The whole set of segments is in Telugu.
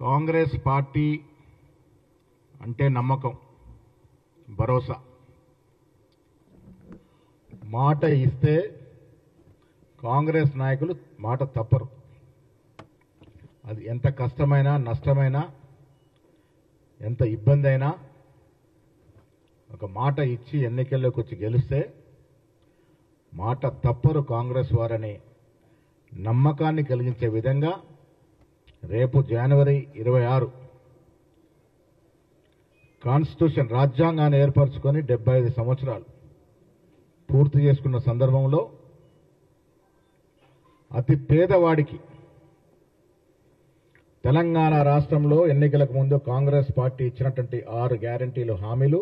కాంగ్రెస్ పార్టీ అంటే నమ్మకం, భరోసా. మాట ఇస్తే కాంగ్రెస్ నాయకులు మాట తప్పరు. అది ఎంత కష్టమైనా, నష్టమైనా, ఎంత ఇబ్బంది అయినా ఒక మాట ఇచ్చి ఎన్నికల్లోకి వచ్చి గెలిస్తే మాట తప్పరు కాంగ్రెస్ వారని నమ్మకాన్ని కలిగించే విధంగా రేపు జనవరి 26 కాన్స్టిట్యూషన్ రాజ్యాంగాన్ని ఏర్పరచుకొని 75 సంవత్సరాలు పూర్తి చేసుకున్న సందర్భంలో అతి పేదవాడికి తెలంగాణ రాష్ట్రంలో ఎన్నికలకు ముందు కాంగ్రెస్ పార్టీ ఇచ్చినటువంటి 6 గ్యారంటీలు హామీలు,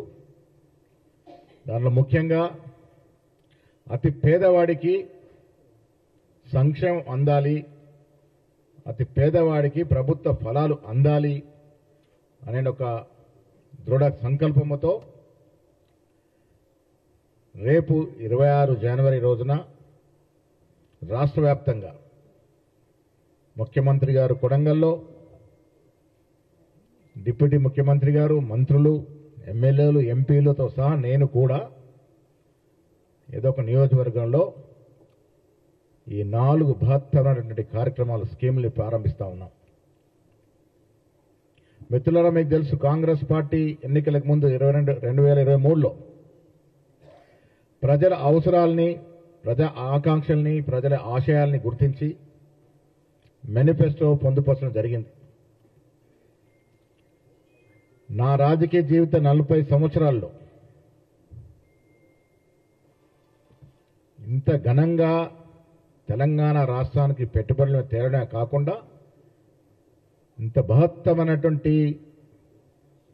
దానిలో ముఖ్యంగా అతి పేదవాడికి సంక్షేమం అందాలి, అతి పేదవాడికి ప్రభుత్వ ఫలాలు అందాలి అనే ఒక దృఢ సంకల్పంతో రేపు 26 జనవరి రోజున రాష్ట్ర వ్యాప్తంగా ముఖ్యమంత్రి గారు కొడంగల్లో, డిప్యూటీ ముఖ్యమంత్రి గారు, మంత్రులు, ఎమ్మెల్యేలు, ఎంపీలతో సహా నేను కూడా ఏదో ఒక నియోజకవర్గంలో ఈ 4 బృహత్తరమైనటువంటి కార్యక్రమాలు, స్కీములు ప్రారంభిస్తా ఉన్నాం. మిత్రులారా, మీకు తెలుసు కాంగ్రెస్ పార్టీ ఎన్నికలకు ముందు 2023లో ప్రజల అవసరాలని, ప్రజా ఆకాంక్షల్ని, ప్రజల ఆశయాల్ని గుర్తించి మేనిఫెస్టో పొందుపరచడం జరిగింది. నా రాజకీయ జీవిత 40 సంవత్సరాల్లో ఇంత ఘనంగా తెలంగాణ రాష్ట్రానికి పెట్టుబడులను తేరడమే కాకుండా ఇంత బృహత్తమైనటువంటి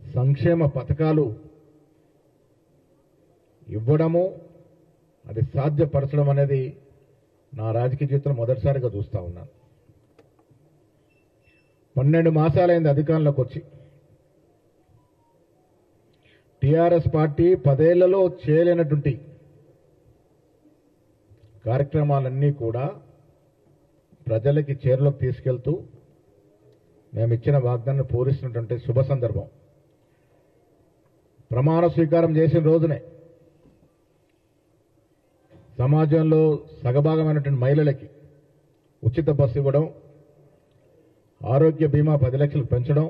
సంక్షేమ పథకాలు ఇవ్వడము, అది సాధ్యపరచడం అనేది నా రాజకీయ జీవితంలో మొదటిసారిగా చూస్తా ఉన్నాను. 12 మాసాలైంది అధికారంలోకి వచ్చి. టీఆర్ఎస్ పార్టీ 10 ఏళ్లలో చేయలేనటువంటి కార్యక్రమాలన్నీ కూడా ప్రజలకి చేరులోకి తీసుకెళ్తూ మేము ఇచ్చిన వాగ్దానాన్ని పూరిస్తున్నటువంటి శుభ సందర్భం. ప్రమాణ స్వీకారం చేసిన రోజునే సమాజంలో సగభాగమైనటువంటి మహిళలకి ఉచిత బస్సు ఇవ్వడం, ఆరోగ్య బీమా 10 లక్షలు పెంచడం,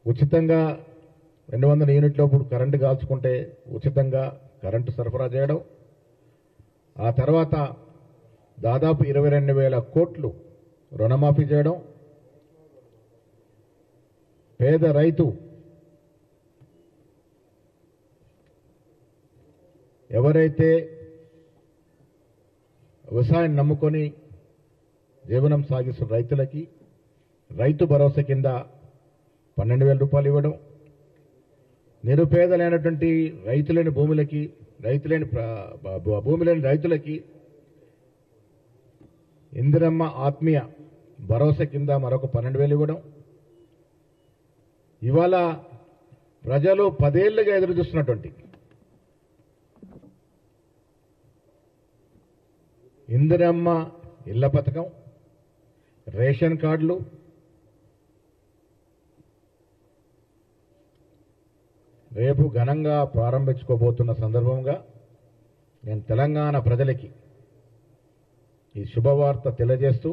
ఉచితంగా 200 యూనిట్ల లోపు కరెంటు కాల్చుకుంటే ఉచితంగా కరెంటు సరఫరా చేయడం, ఆ తర్వాత దాదాపు 22,000 కోట్లు రుణమాఫీ చేయడం, పేద రైతు ఎవరైతే వ్యవసాయం నమ్ముకొని జీవనం సాగిస్తున్న రైతులకి రైతు భరోసా కింద 12,000 రూపాయలు ఇవ్వడం, నిరుపేదలైనటువంటి రైతులేని భూములకి, భూమి లేని రైతులకి ఇందిరమ్మ ఆత్మీయ భరోసా కింద మరొక 12,000 ఇవ్వడం. ఇవాళ ప్రజలు 10 ఏళ్లుగా ఎదురు చూస్తున్నటువంటి ఇందిరమ్మ ఇళ్ల పథకం, రేషన్ కార్డులు, రేపు ఘనంగా ప్రారంభించుకోబోతున్న సందర్భంగా నేను తెలంగాణ ప్రజలకి ఈ శుభవార్త తెలియజేస్తూ,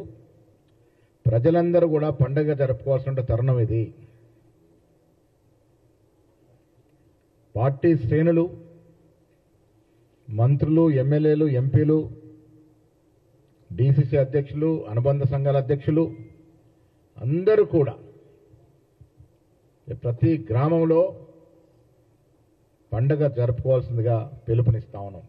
ప్రజలందరూ కూడా పండుగ జరుపుకోవాల్సిన తరుణం ఇది. పార్టీ శ్రేణులు, మంత్రులు, ఎమ్మెల్యేలు, ఎంపీలు, డీసీసీ అధ్యక్షులు, అనుబంధ సంఘాల అధ్యక్షులు అందరూ కూడా ప్రతి గ్రామంలో పండుగ జరుపుకోవాల్సిందిగా పిలుపునిస్తా ఉన్నాం.